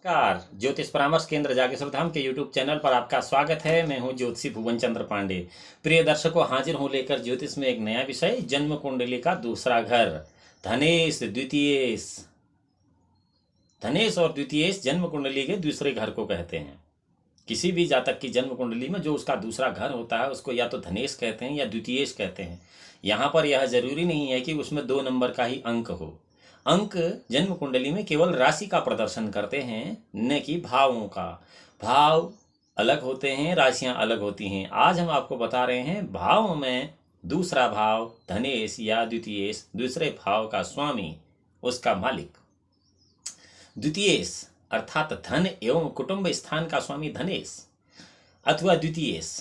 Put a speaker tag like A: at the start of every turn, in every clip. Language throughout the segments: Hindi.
A: नमस्कार। ज्योतिष परामर्श केंद्र जागेश्वर धाम के यूट्यूब चैनल पर आपका स्वागत है। मैं हूं ज्योतिषी भुवन चंद्र पांडे। प्रिय दर्शकों, हाजिर हूं लेकर ज्योतिष में एक नया विषय, जन्म कुंडली का दूसरा घर, धनेश द्वितीयेश। धनेश और द्वितीयेश जन्म कुंडली के दूसरे घर को कहते हैं। किसी भी जातक की जन्म कुंडली में जो उसका दूसरा घर होता है उसको या तो धनेश कहते हैं या द्वितीयेश कहते हैं। यहाँ पर यह जरूरी नहीं है कि उसमें 2 नंबर का ही अंक हो। अंक जन्म कुंडली में केवल राशि का प्रदर्शन करते हैं, न कि भावों का। भाव अलग होते हैं, राशियां अलग होती हैं। आज हम आपको बता रहे हैं भाव में दूसरा भाव धनेश या द्वितीयेश, दूसरे भाव का स्वामी, उसका मालिक। द्वितीयेश अर्थात धन एवं कुटुंब स्थान का स्वामी धनेश अथवा द्वितीयेश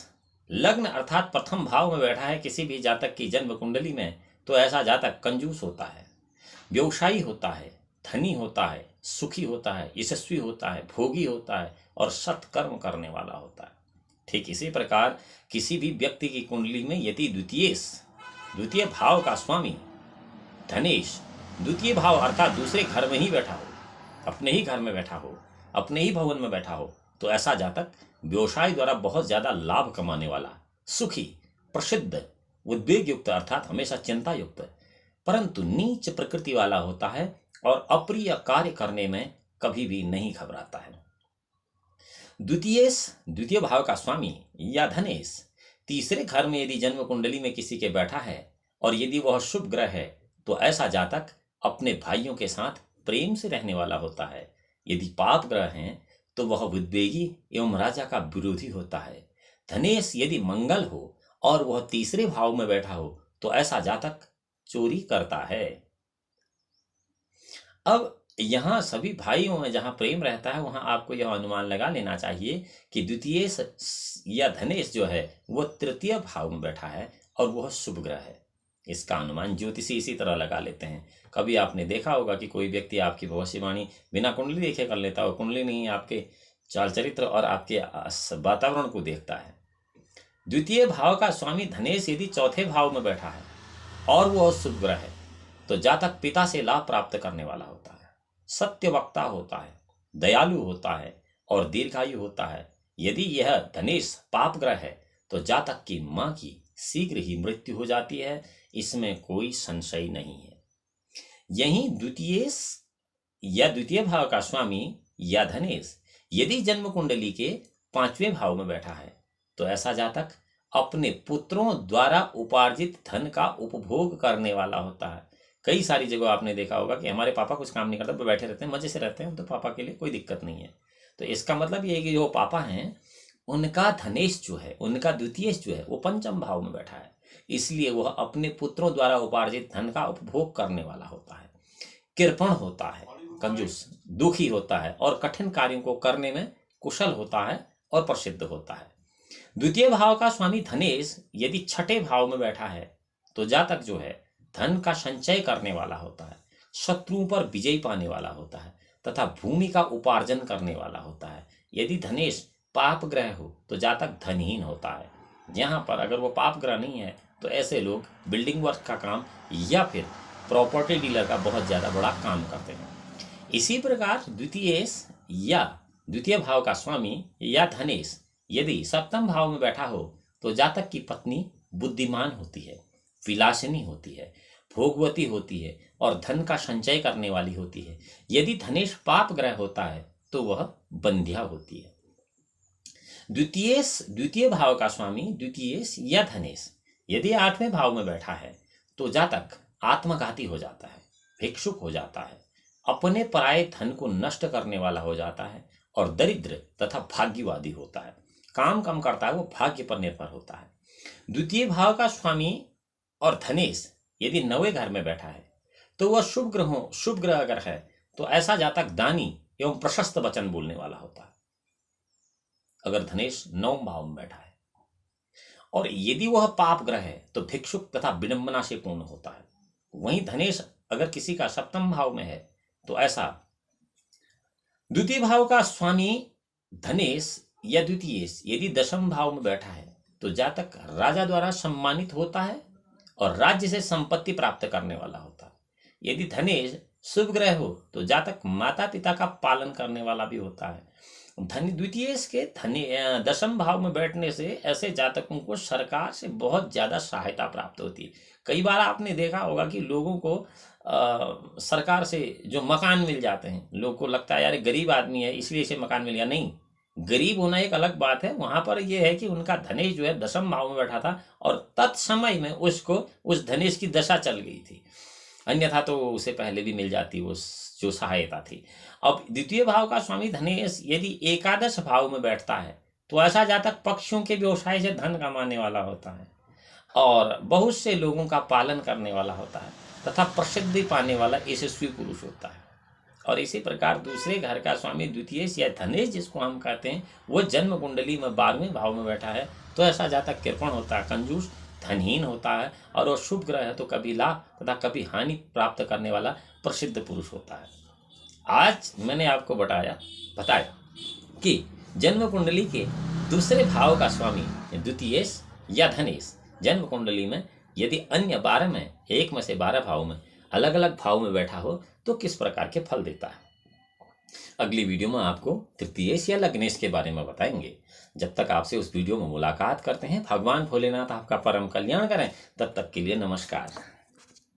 A: लग्न अर्थात प्रथम भाव में बैठा है किसी भी जातक की जन्म कुंडली में, तो ऐसा जातक कंजूस होता है, व्यवसायी होता है, धनी होता है, सुखी होता है, यशस्वी होता है, भोगी होता है और सत्कर्म करने वाला होता है। ठीक इसी प्रकार किसी भी व्यक्ति की कुंडली में यदि द्वितीय भाव का स्वामी धनेश द्वितीय भाव अर्थात दूसरे घर में ही बैठा हो, अपने ही घर में बैठा हो, अपने ही भवन में बैठा हो, तो ऐसा जातक व्यवसाय द्वारा बहुत ज्यादा लाभ कमाने वाला, सुखी, प्रसिद्ध, उद्वेग युक्त अर्थात हमेशा चिंता युक्त, परंतु नीच प्रकृति वाला होता है और अप्रिय कार्य करने में कभी भी नहीं घबराता है। द्वितीय भाव का स्वामी या धनेश तीसरे घर में यदि जन्म कुंडली में किसी के बैठा है और यदि वह शुभ ग्रह है, तो ऐसा जातक अपने भाइयों के साथ प्रेम से रहने वाला होता है। यदि पाप ग्रह हैं तो वह उद्वेगी एवं राजा का विरोधी होता है। धनेश यदि मंगल हो और वह तीसरे भाव में बैठा हो, तो ऐसा जातक चोरी करता है। अब यहां सभी भाइयों में जहां प्रेम रहता है वहां आपको यह अनुमान लगा लेना चाहिए कि द्वितीयेश या धनेश जो है वह तृतीय भाव में बैठा है और वह शुभ ग्रह है। इसका अनुमान ज्योतिषी इसी तरह लगा लेते हैं। कभी आपने देखा होगा कि कोई व्यक्ति आपकी भविष्यवाणी बिना कुंडली देखे कर लेता हो। कुंडली नहीं, आपके चाल चरित्र और आपके वातावरण को देखता है। द्वितीय भाव का स्वामी धनेश यदि चौथे भाव में बैठा है और वह शुभ ग्रह है, तो जातक पिता से लाभ प्राप्त करने वाला होता है, सत्यवक्ता होता है, दयालु होता है और दीर्घायु होता है। यदि यह धनेश पाप ग्रह है तो जातक की मां की शीघ्र ही मृत्यु हो जाती है, इसमें कोई संशय नहीं है। यही द्वितीय भाव का स्वामी या धनेश यदि जन्म कुंडली के 5वें भाव में बैठा है, तो ऐसा जातक अपने पुत्रों द्वारा उपार्जित धन का उपभोग करने वाला होता है। कई सारी जगह आपने देखा होगा कि हमारे पापा कुछ काम नहीं करते, वो बैठे रहते हैं, मजे से रहते हैं, तो पापा के लिए कोई दिक्कत नहीं है। तो इसका मतलब ये है कि जो पापा हैं उनका धनेश जो है, उनका द्वितीयेश जो है वो 5म भाव में बैठा है, इसलिए वह अपने पुत्रों द्वारा उपार्जित धन का उपभोग करने वाला होता है। कृपण होता है, कंजूस, दुखी होता है और कठिन कार्यों को करने में कुशल होता है और प्रसिद्ध होता है। द्वितीय भाव का स्वामी धनेश यदि छठे भाव में बैठा है, तो जातक जो है धन का संचय करने वाला होता है, शत्रुओं पर विजय पाने वाला होता है तथा भूमि का उपार्जन करने वाला होता है। यदि धनेश पाप ग्रह हो तो जातक धनहीन होता है। यहाँ पर अगर वो पाप ग्रह नहीं है तो ऐसे लोग बिल्डिंग वर्क का काम या फिर प्रॉपर्टी डीलर का बहुत ज़्यादा बड़ा काम करते हैं। इसी प्रकार द्वितीय भाव का स्वामी या धनेश यदि 7म भाव में बैठा हो, तो जातक की पत्नी बुद्धिमान होती है, विलासिनी होती है, भोगवती होती है और धन का संचय करने वाली होती है। यदि धनेश पाप ग्रह होता है तो वह बंध्या होती है। द्वितीय भाव का स्वामी द्वितीयेश या धनेश यदि 8वें भाव में बैठा है, तो जातक आत्मघाती हो जाता है, भिक्षुक हो जाता है, अपने पराये धन को नष्ट करने वाला हो जाता है और दरिद्र तथा भाग्यवादी होता है। काम कम करता है, वो भाग्य पर निर्भर होता है। द्वितीय भाव का स्वामी और धनेश यदि 9वें घर में बैठा है, तो वह शुभ ग्रह अगर है तो ऐसा जातक दानी एवं प्रशस्त वचन बोलने वाला होता है। अगर धनेश 9वें भाव में बैठा है और यदि वह पाप ग्रह है तो भिक्षुक तथा विडंबना से पूर्ण होता है। वहीं धनेश अगर किसी का 7म भाव में है तो ऐसा द्वितीय भाव का स्वामी धनेश या द्वितीयेश यदि 10म भाव में बैठा है तो जातक राजा द्वारा सम्मानित होता है और राज्य से संपत्ति प्राप्त करने वाला होता है। यदि धनेश शुभ ग्रह हो तो जातक माता पिता का पालन करने वाला भी होता है। धनी द्वितीयेश के धनी दशम भाव में बैठने से ऐसे जातकों को सरकार से बहुत ज़्यादा सहायता प्राप्त होती है। कई बार आपने देखा होगा कि लोगों को सरकार से जो मकान मिल जाते हैं, लोग को लगता है यार गरीब आदमी है इसलिए इसे मकान मिल गया। नहीं, गरीब होना एक अलग बात है, वहां पर यह है कि उनका धनेश जो है दशम भाव में बैठा था और तत्समय में उसको उस धनेश की दशा चल गई थी, अन्यथा तो उसे पहले भी मिल जाती वो जो सहायता थी। अब द्वितीय भाव का स्वामी धनेश यदि एकादश भाव में बैठता है तो ऐसा जातक पक्षियों के व्यवसाय से धन कमाने वाला होता है और बहुत से लोगों का पालन करने वाला होता है तथा प्रसिद्धि पाने वाला यशस्वी पुरुष होता है। और इसी प्रकार दूसरे घर का स्वामी द्वितीयेश या धनेश जिसको हम कहते हैं, वो जन्म कुंडली में 12वें भाव में बैठा है तो ऐसा जातक कृपण होता है, कंजूस, धनहीन होता है और वो शुभ ग्रह है तो कभी लाभ तथा कभी हानि प्राप्त करने वाला प्रसिद्ध पुरुष होता है। आज मैंने आपको बताया कि जन्म कुंडली के दूसरे भाव का स्वामी द्वितीयेश या धनेश जन्म कुंडली में यदि अन्य 12 में, एक में से 12 भाव में अलग अलग भाव में बैठा हो तो किस प्रकार के फल देता है। अगली वीडियो में आपको तृतीयेश या लग्नेश के बारे में बताएंगे। जब तक आपसे उस वीडियो में मुलाकात करते हैं, भगवान भोलेनाथ आपका परम कल्याण करें। तब तक के लिए नमस्कार।